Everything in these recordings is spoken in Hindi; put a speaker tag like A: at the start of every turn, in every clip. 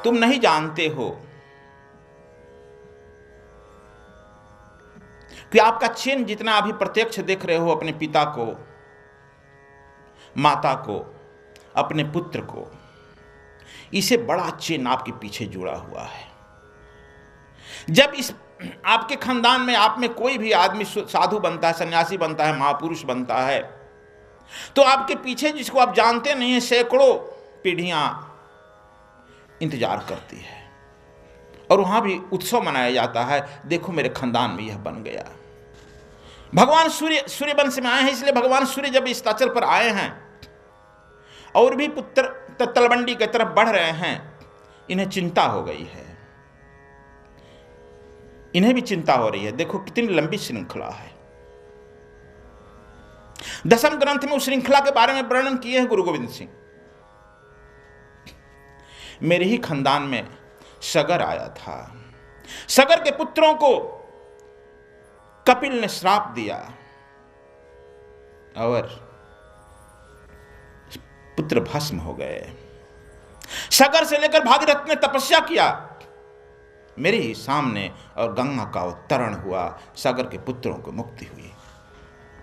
A: तुम नहीं जानते हो कि आपका चिन्ह जितना अभी प्रत्यक्ष देख रहे हो अपने पिता को, माता को, अपने पुत्र को, इसे बड़ा चिन्ह आपके पीछे जुड़ा हुआ है। जब इस आपके खानदान में आप में कोई भी आदमी साधु बनता है, सन्यासी बनता है, महापुरुष बनता है, तो आपके पीछे जिसको आप जानते नहीं है सैकड़ों पीढ़ियां इंतजार करती है और वहां भी उत्सव मनाया जाता है, देखो मेरे खानदान में यह बन गया। भगवान सूर्य वंश में आए हैं, इसलिए भगवान सूर्य जब इस ताचल पर आए हैं और भी पुत्र तलवंडी की तरफ बढ़ रहे हैं, इन्हें चिंता हो गई है, इन्हें भी चिंता हो रही है। देखो कितनी लंबी श्रृंखला है। दसम ग्रंथ में उस श्रृंखला के बारे में वर्णन किए हैं गुरु गोविंद सिंह। मेरे ही खानदान में सगर आया था, सगर के पुत्रों को कपिल ने श्राप दिया और पुत्र भस्म हो गए। सगर से लेकर भागीरथ ने तपस्या किया मेरे ही सामने और गंगा का अवतरण हुआ, सगर के पुत्रों को मुक्ति हुई।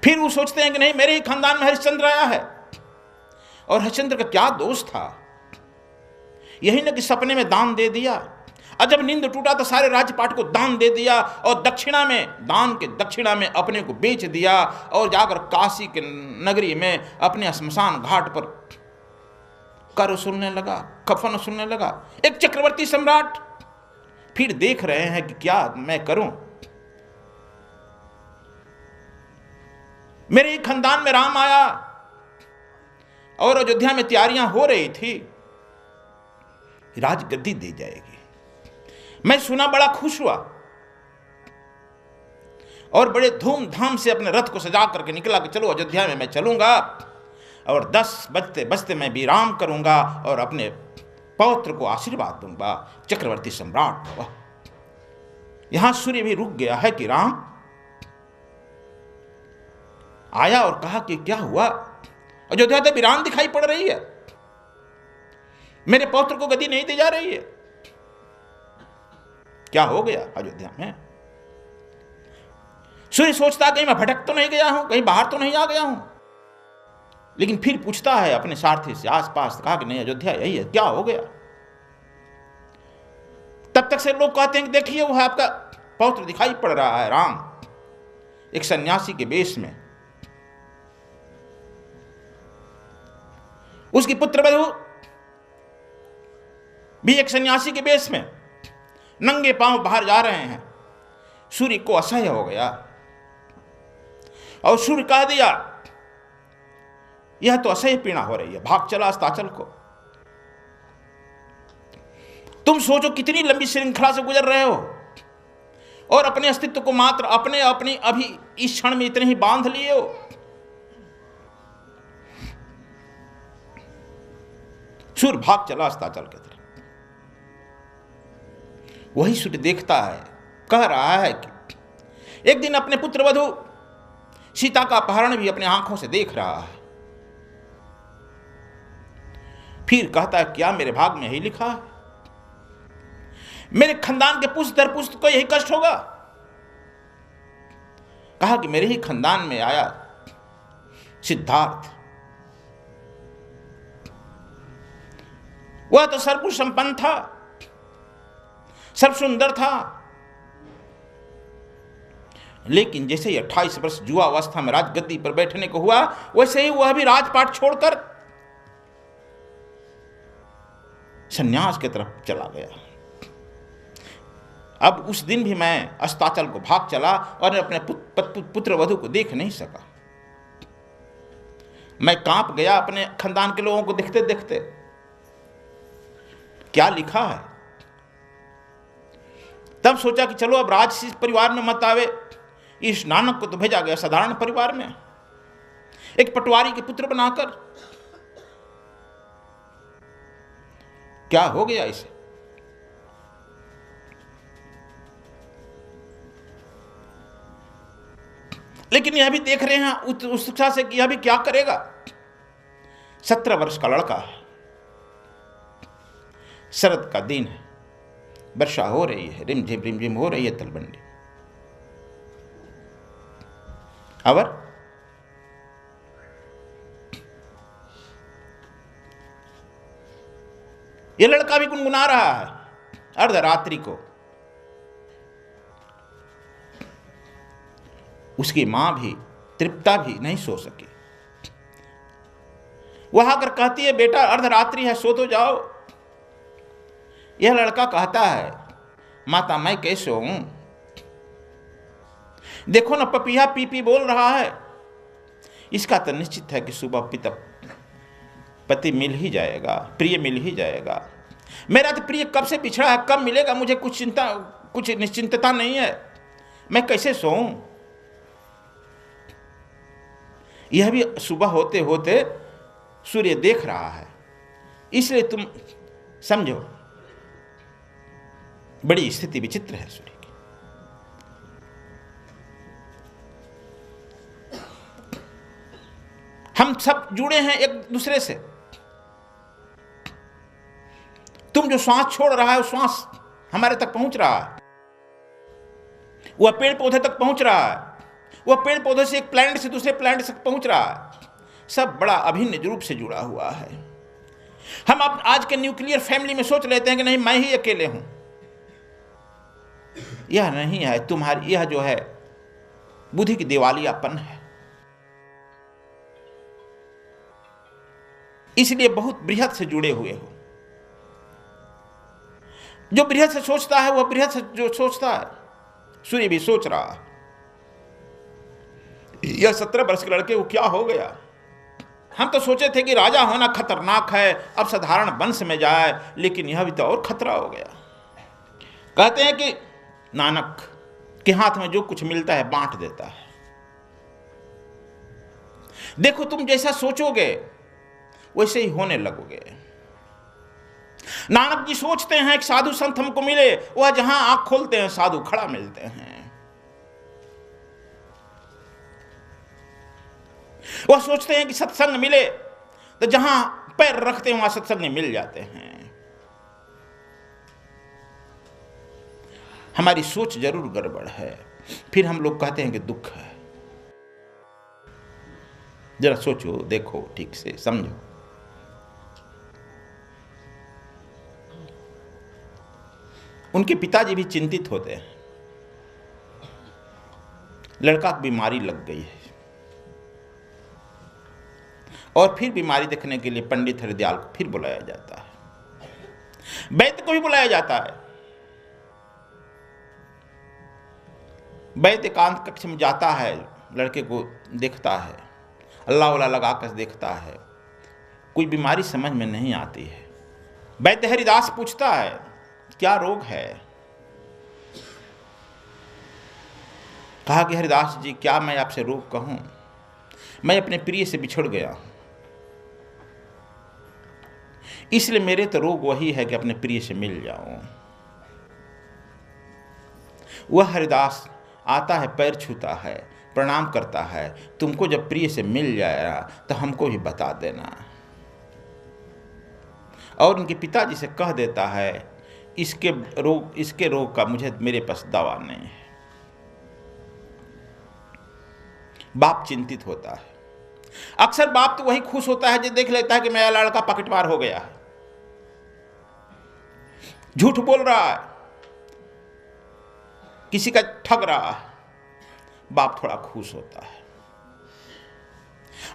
A: फिर वो सोचते हैं कि नहीं मेरे ही खानदान में हरिश्चंद्र आया है, और हरिश्चंद्र का क्या दोष था, यही न कि सपने में दान दे दिया, और जब नींद टूटा तो सारे राजपाट को दान दे दिया और दक्षिणा में, दान के दक्षिणा में अपने को बेच दिया और जाकर काशी के नगरी में अपने श्मशान घाट पर कर उसूलने लगा, कफन उसूलने लगा, एक चक्रवर्ती सम्राट। फिर देख रहे हैं कि क्या मैं करूं। मेरे ही खानदान में राम आया और अयोध्या में तैयारियां हो रही थी, राजगद्दी दी जाएगी। मैं सुना, बड़ा खुश हुआ और बड़े धूमधाम से अपने रथ को सजा करके निकला कि चलो अयोध्या में मैं चलूंगा और 10 बजते बजते मैं विराम करूंगा और अपने पौत्र को आशीर्वाद दूंगा, चक्रवर्ती सम्राट होगा। यहां सूर्य भी रुक गया है कि राम आया और कहा कि क्या हुआ, अयोध्या तो वीरान दिखाई पड़ रही है, मेरे पौत्र को गद्दी नहीं दी जा रही है, क्या हो गया अयोध्या में। सूर्य सोचता कहीं मैं भटक तो नहीं गया हूं, कहीं बाहर तो नहीं आ गया हूं, लेकिन फिर पूछता है अपने सारथी से आसपास, कहा कि नहीं अयोध्या यही है, क्या हो गया। तब तक से लोग कहते हैं कि देखिए वो आपका पौत्र दिखाई पड़ रहा है, राम, एक सन्यासी के वेश में, उसकी पुत्रवधू भी एक सन्यासी के वेश में नंगे पांव बाहर जा रहे हैं। सूर्य को असह्य हो गया और सूर्य कह दिया यह तो असह्य पीड़ा हो रही है, भाग चला अस्ताचल को। तुम सोचो कितनी लंबी श्रृंखला से गुजर रहे हो और अपने अस्तित्व को मात्र अपनी अभी इस क्षण में इतने ही बांध लिए हो। सूर्य भाग चला अस्ताचल की तरफ। वही सूर्य देखता है, कह रहा है कि एक दिन अपने पुत्र वधू सीता का अपहरण भी अपने आंखों से देख रहा है। फिर कहता है क्या मेरे भाग में यही लिखा है, मेरे खानदान के पुष्ट दर पुष्ट को यही कष्ट होगा। कहा कि मेरे ही खानदान में आया सिद्धार्थ, वह तो सर्वगुण संपन्न था, सर्व सुंदर था, लेकिन जैसे ही 28 वर्ष जुआ अवस्था में राजगद्दी पर बैठने को हुआ, वैसे ही वह भी राजपाट छोड़कर सन्यास की तरफ चला गया। अब उस दिन भी मैं अस्ताचल को भाग चला और अपने पुत्र वधू को देख नहीं सका। मैं कांप गया अपने खानदान के लोगों को देखते देखते। क्या लिखा है। तब सोचा कि चलो अब राजसी परिवार में मत आवे, इस नानक को तो भेजा गया साधारण परिवार में, एक पटवारी के पुत्र बनाकर। क्या हो गया इसे। लेकिन यह भी देख रहे हैं उत्सुकता से कि यह भी क्या करेगा। 17 वर्ष का लड़का है, शरद का दिन है, वर्षा हो रही है, रिमझिम हो रही है तलबंडी। और ये लड़का भी गुनगुना रहा है अर्धरात्रि को। उसकी मां भी, तृप्ता भी नहीं सो सकी। वह आकर कहती है, बेटा अर्धरात्रि है, सो तो जाओ। यह लड़का कहता है, माता मैं कैसे हूं, देखो ना पपिया पी पी बोल रहा है। इसका तो निश्चित है कि सुबह पति मिल ही जाएगा, प्रिय मिल ही जाएगा। मेरा तो प्रिय कब से बिछड़ा है, कब मिलेगा मुझे कुछ निश्चिंतता नहीं है, मैं कैसे सोऊं। यह भी सुबह होते होते सूर्य देख रहा है, इसलिए तुम समझो बड़ी स्थिति विचित्र है सूर्य की। हम सब जुड़े हैं एक दूसरे से। तुम जो श्वास छोड़ रहा है, वो श्वास हमारे तक पहुंच रहा है, वह पेड़ पौधे तक पहुंच रहा है, वह पेड़ पौधे से एक प्लैनेट से दूसरे प्लैनेट तक पहुंच रहा है। सब बड़ा अभिन्न रूप से जुड़ा हुआ है। हम अब आज के न्यूक्लियर फैमिली में सोच लेते हैं कि नहीं मैं ही अकेले हूं। यह नहीं है तुम्हारी, यह जो है बुद्धि की दिवालियापन है। इसलिए बहुत बृहद से जुड़े हुए हो। जो बृहद से सोचता है वह बृहद से जो सोचता है। सूर्य भी सोच रहा है, यह 17 वर्ष के लड़के को क्या हो गया। हम तो सोचे थे कि राजा होना खतरनाक है, अब साधारण वंश में जाए, लेकिन यह भी तो और खतरा हो गया। कहते हैं कि नानक के हाथ में जो कुछ मिलता है बांट देता है। देखो तुम जैसा सोचोगे वैसे ही होने लगोगे। नानक जी सोचते हैं कि साधु संत हमको मिले, वह जहां आंख खोलते हैं साधु खड़ा मिलते हैं। वह सोचते हैं कि सत्संग मिले, तो जहां पैर रखते हैं वहां सत्संग मिल जाते हैं। हमारी सोच जरूर गड़बड़ है, फिर हम लोग कहते हैं कि दुख है। जरा सोचो, देखो, ठीक से समझो। उनके पिताजी भी चिंतित होते हैं। लड़का की बीमारी लग गई है और फिर बीमारी देखने के लिए पंडित हरिदयाल को फिर बुलाया जाता है, वैद्य को भी बुलाया जाता है। वैद्य एकांत कक्ष में जाता है, लड़के को देखता है, अल्लाह वाला लगाकर देखता है, कोई बीमारी समझ में नहीं आती है। वैद्य हरिदास पूछता है क्या रोग है। कहा कि हरिदास जी क्या मैं आपसे रोग कहूं, मैं अपने प्रिय से बिछड़ गया हूं, इसलिए मेरे तो रोग वही है कि अपने प्रिय से मिल जाऊं। वह हरिदास आता है, पैर छूता है, प्रणाम करता है, तुमको जब प्रिय से मिल जाएगा तो हमको भी बता देना। और उनके पिताजी से कह देता है इसके रोग का मेरे पास दवा नहीं है। बाप चिंतित होता है। अक्सर बाप तो वही खुश होता है जो देख लेता है कि मेरा लड़का पकटमार हो गया है, झूठ बोल रहा है, किसी का ठग रहा है। बाप थोड़ा खुश होता है।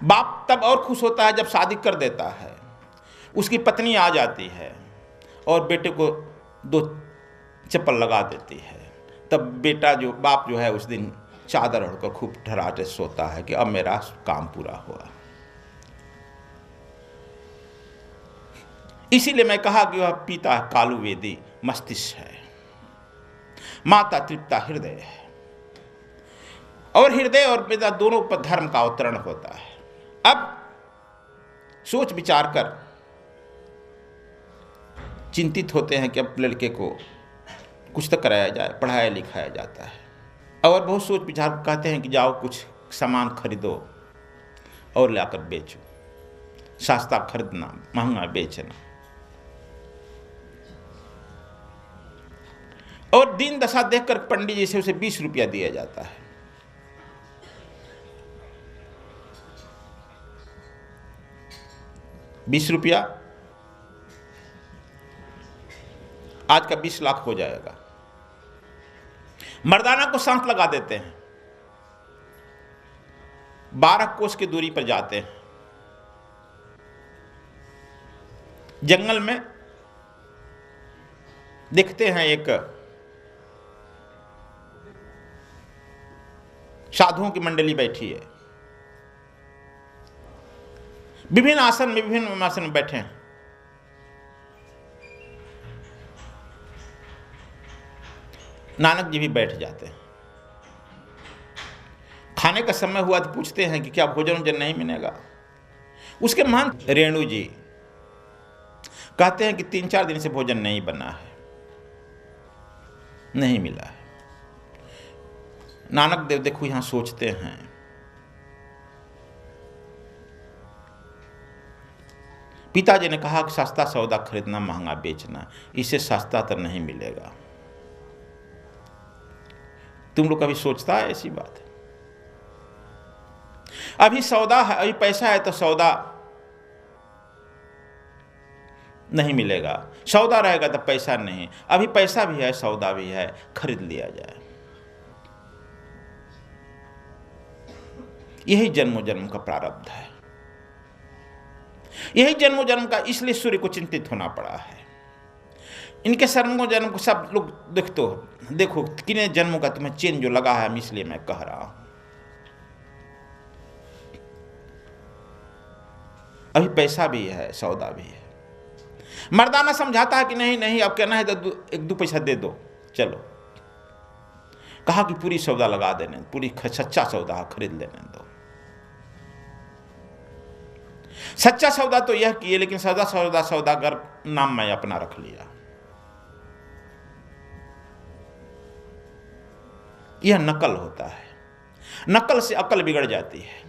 A: बाप तब और खुश होता है जब शादी कर देता है, उसकी पत्नी आ जाती है और बेटे को 2 चप्पल लगा देती है। तब बाप जो है उस दिन चादर ओढ़कर खूब ठराटे सोता है कि अब मेरा काम पूरा हुआ। इसीलिए मैं कहा कि वह पिता कालू वेदी मस्तिष्क है, माता तृप्ता हृदय है। और हृदय और पिता दोनों पर धर्म का अवतरण होता है। अब सोच विचार कर चिंतित होते हैं कि अब लड़के को कुछ तो कराया जाए, पढ़ाया लिखाया जाता है। और बहुत सोच विचार कहते हैं कि जाओ कुछ सामान खरीदो और लाकर बेचो, सस्ता खरीदना महंगा बेचना। और दीन दशा देखकर पंडित जी से उसे 20 रुपया दिया जाता है। ₹20 आज का 20 लाख हो जाएगा। मर्दाना को सांस लगा देते हैं, 12 कोस की दूरी पर जाते हैं, जंगल में दिखते हैं एक साधुओं की मंडली बैठी है, विभिन्न आसन में बैठे हैं। नानक जी भी बैठ जाते हैं। खाने का समय हुआ तो पूछते हैं कि क्या भोजन वोजन नहीं मिलेगा। उसके महंत रेणु जी कहते हैं कि 3-4 दिन से भोजन नहीं बना है, नहीं मिला है। नानक देव देखो यहां सोचते हैं, पिताजी ने कहा कि सस्ता सौदा खरीदना महंगा बेचना, इसे सस्ता तो नहीं मिलेगा। तुम लोग कभी सोचता है ऐसी बात? अभी सौदा है, अभी पैसा है तो सौदा नहीं मिलेगा, सौदा रहेगा तो पैसा नहीं। अभी पैसा भी है, सौदा भी है, खरीद लिया जाए। यही जन्मों जन्म का प्रारब्ध है, यही जन्मों जन्म का, इसलिए सूर्य को चिंतित होना पड़ा है। इनके जन्मों जन्म को सब लोग देखो कितने जन्मों का तुम्हें चेन जो लगा है, इसलिए मैं कह रहा हूं। अभी पैसा भी है, सौदा भी है। मर्दाना समझाता है कि नहीं नहीं, अब कहना है तो 1-2 पैसा दे दो, चलो। कहा कि पूरी सौदा लगा देने, पूरी सच्चा सौदा खरीद लेने दो। सच्चा सौदा तो यह किए, लेकिन सौदागर नाम मैं अपना रख लिया। यह नकल होता है, नकल से अकल बिगड़ जाती है।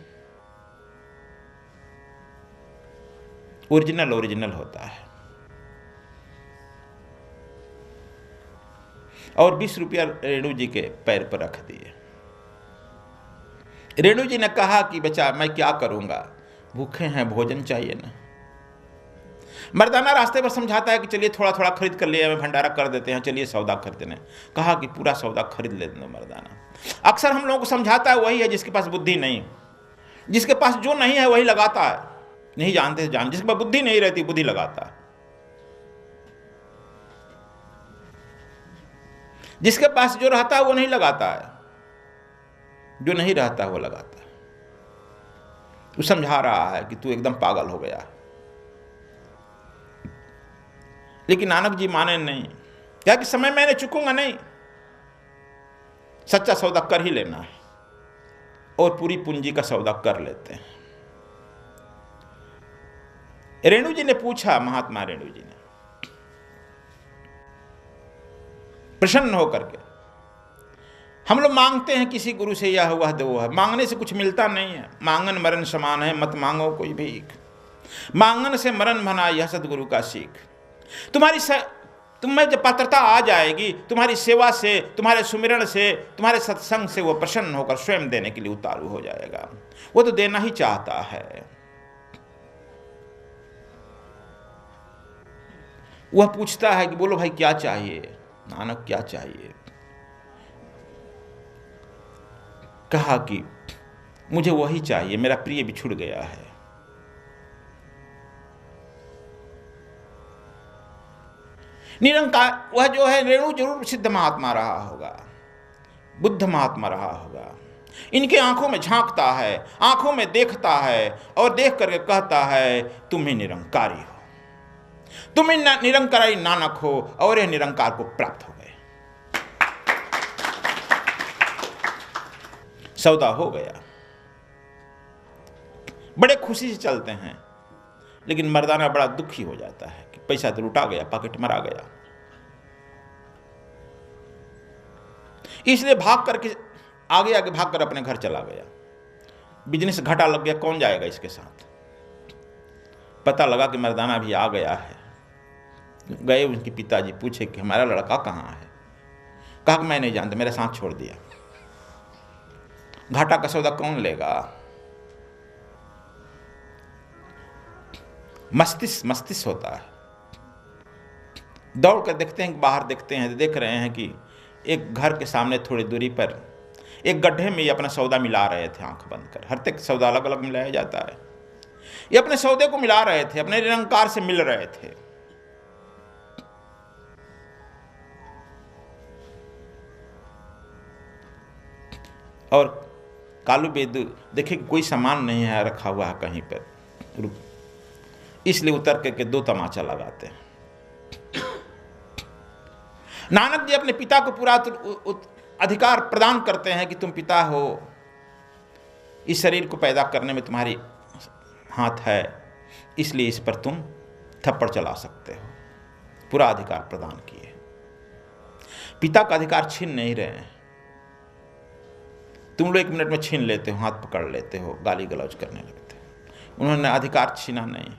A: ओरिजिनल होता है। और 20 रुपया रेणु जी के पैर पर रख दिए। रेणु जी ने कहा कि बच्चा मैं क्या करूंगा, भूखे हैं, भोजन चाहिए ना। मर्दाना रास्ते पर समझाता है कि चलिए थोड़ा थोड़ा खरीद कर ले, हमें भंडारा कर देते हैं, चलिए सौदा खरीदते हैं। कहा कि पूरा सौदा खरीद ले दो मर्दाना। अक्सर हम लोगों को समझाता है वही है जिसके पास बुद्धि नहीं, जिसके पास जो नहीं है वही लगाता है। नहीं जानते जिसके पास बुद्धि नहीं रहती, बुद्धि लगाता है। जिसके पास जो रहता है वो नहीं लगाता है, जो नहीं रहता है वो लगाता है। तू समझा रहा है कि तू एकदम पागल हो गया। लेकिन नानक जी माने नहीं, क्या कि समय मैंने चुकूंगा नहीं, सच्चा सौदा कर ही लेना है। और पूरी पूंजी का सौदा कर लेते हैं। रेणु जी ने पूछा, महात्मा रेणु जी ने प्रसन्न होकर के, हम लोग मांगते हैं किसी गुरु से, यह हुआ दो है, मांगने से कुछ मिलता नहीं है। मांगन मरण समान है, मत मांगो कोई भीख, मांगन से मरण भना, यह सदगुरु का सीख। तुम्हें जब पात्रता आ जाएगी, तुम्हारी सेवा से, तुम्हारे सुमिरन से, तुम्हारे सत्संग से वो प्रसन्न होकर स्वयं देने के लिए उतारू हो जाएगा। वो तो देना ही चाहता है। वह पूछता है कि बोलो भाई क्या चाहिए, नानक क्या चाहिए। कहा कि मुझे वही चाहिए, मेरा प्रिय बिछुड़ गया है। निरंकार वह जो है, रेणु जरूर सिद्ध महात्मा रहा होगा, बुद्ध महात्मा रहा होगा। इनके आंखों में झांकता है, आंखों में देखता है और देख करके कहता है तुम ही निरंकारी हो, तुम ही निरंकारी नानक हो। और यह निरंकार को प्राप्त हो गए, सौदा हो गया। बड़े खुशी से चलते हैं, लेकिन मर्दाना बड़ा दुखी हो जाता है कि पैसा तो लुटा गया, पॉकेट मरा गया। इसलिए भाग करके आगे आगे भाग कर अपने घर चला गया। बिजनेस घाटा लग गया, कौन जाएगा इसके साथ। पता लगा कि मर्दाना भी आ गया है। गए उनके पिताजी, पूछे कि हमारा लड़का कहाँ है। कहा कि मैं नहीं जानता, मेरा साथ छोड़ दिया। घाटा का सौदा कौन लेगा? मस्तिष्क होता है। दौड़ कर देखते हैं, बाहर देखते हैं, देख रहे हैं कि एक घर के सामने थोड़ी दूरी पर एक गड्ढे में ये अपना सौदा मिला रहे थे, आंख बंद कर। हर तक सौदा अलग अलग मिलाया जाता है। ये अपने सौदे को मिला रहे थे, अपने निरंकार से मिल रहे थे। और कालू बेदू देखे कोई सामान नहीं है रखा हुआ है कहीं पर, इसलिए उतर के दो तमाचा लगाते हैं। नानक जी अपने पिता को पूरा अधिकार प्रदान करते हैं कि तुम पिता हो, इस शरीर को पैदा करने में तुम्हारी हाथ है, इसलिए इस पर तुम थप्पड़ चला सकते हो। पूरा अधिकार प्रदान किए। पिता का अधिकार छीन नहीं रहे हैं। तुम लोग 1 मिनट में छीन लेते हो, हाथ पकड़ लेते हो, गाली गलौज करने लगते हो। उन्होंने अधिकार छीना नहीं।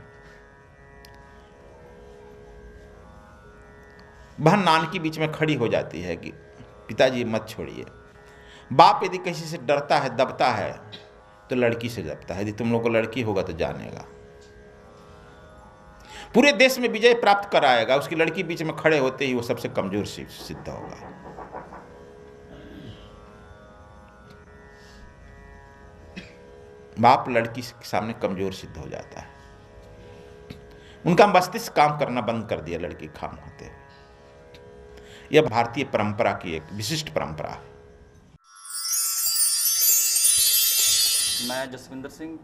A: बहन नानकी बीच में खड़ी हो जाती है कि पिताजी मत छोड़िए। बाप यदि किसी से डरता है, दबता है, तो लड़की से दबता है। यदि तुम लोग को लड़की होगा तो जानेगा, पूरे देश में विजय प्राप्त कराएगा। उसकी लड़की बीच में खड़े होते ही वो सबसे कमजोर सिद्ध होगा। बाप लड़की के सामने कमजोर सिद्ध हो जाता है। उनका मस्तिष्क काम करना बंद कर दिया लड़की खाम होते हुए। यह भारतीय परंपरा की एक विशिष्ट परंपरा है।
B: मैं जसविंदर सिंह,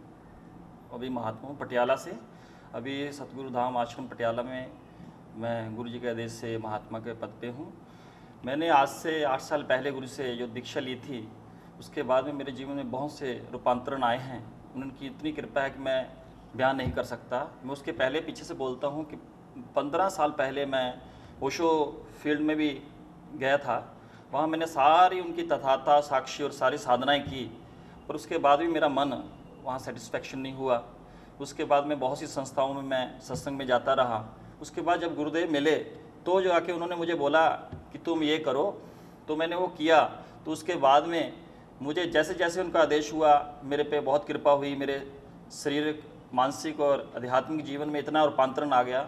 B: अभी महात्मा हूँ पटियाला से। अभी सतगुरु धाम आश्रम पटियाला में मैं गुरु जी के आदेश से महात्मा के पद पे हूँ। मैंने आज से 8 साल पहले गुरु से जो दीक्षा ली थी, उसके बाद में मेरे जीवन में बहुत से रूपांतरण आए हैं। उनकी इतनी कृपा है कि मैं बयान नहीं कर सकता। मैं उसके पहले पीछे से बोलता हूँ कि 15 साल पहले मैं ओशो फील्ड में भी गया था। वहाँ मैंने सारी उनकी तथाता साक्षी और सारी साधनाएं की, पर उसके बाद भी मेरा मन वहाँ सेटिस्फेक्शन नहीं हुआ। उसके बाद में बहुत सी संस्थाओं में मैं सत्संग में जाता रहा। उसके बाद जब गुरुदेव मिले तो जो आके उन्होंने मुझे बोला कि तुम ये करो, तो मैंने वो किया। तो उसके बाद में मुझे जैसे जैसे उनका आदेश हुआ, मेरे पे बहुत कृपा हुई। मेरे शारीरिक, मानसिक और आध्यात्मिक जीवन में इतना रूपांतरण आ गया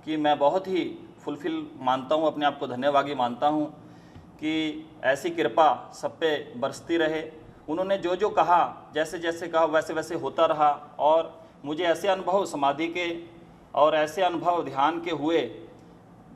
B: कि मैं बहुत ही फुलफिल मानता हूँ, अपने आप को धन्यवादी मानता हूँ कि ऐसी कृपा सब पे बरसती रहे। उन्होंने जो जो कहा, जैसे जैसे कहा, वैसे वैसे होता रहा। और मुझे ऐसे अनुभव समाधि के और ऐसे अनुभव ध्यान के हुए,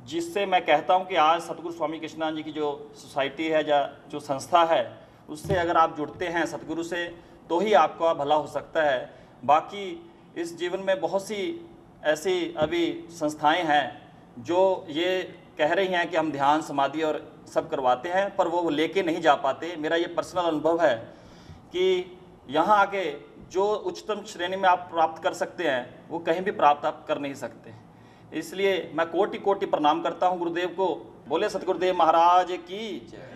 B: जिससे मैं कहता हूँ कि आज सतगुरु स्वामी कृष्णानंद जी की जो सोसाइटी है, जो संस्था है, उससे अगर आप जुड़ते हैं सतगुरु से, तो ही आपका भला हो सकता है। बाकी इस जीवन में बहुत सी ऐसी अभी संस्थाएं हैं जो ये कह रही हैं कि हम ध्यान, समाधि और सब करवाते हैं, पर वो लेके नहीं जा पाते। मेरा ये पर्सनल अनुभव है कि यहाँ आके जो उच्चतम श्रेणी में आप प्राप्त कर सकते हैं, वो कहीं भी प्राप्त आप कर नहीं सकते। इसलिए मैं कोटि कोटि प्रणाम करता हूँ गुरुदेव को। बोले सतगुरुदेव महाराज की जय।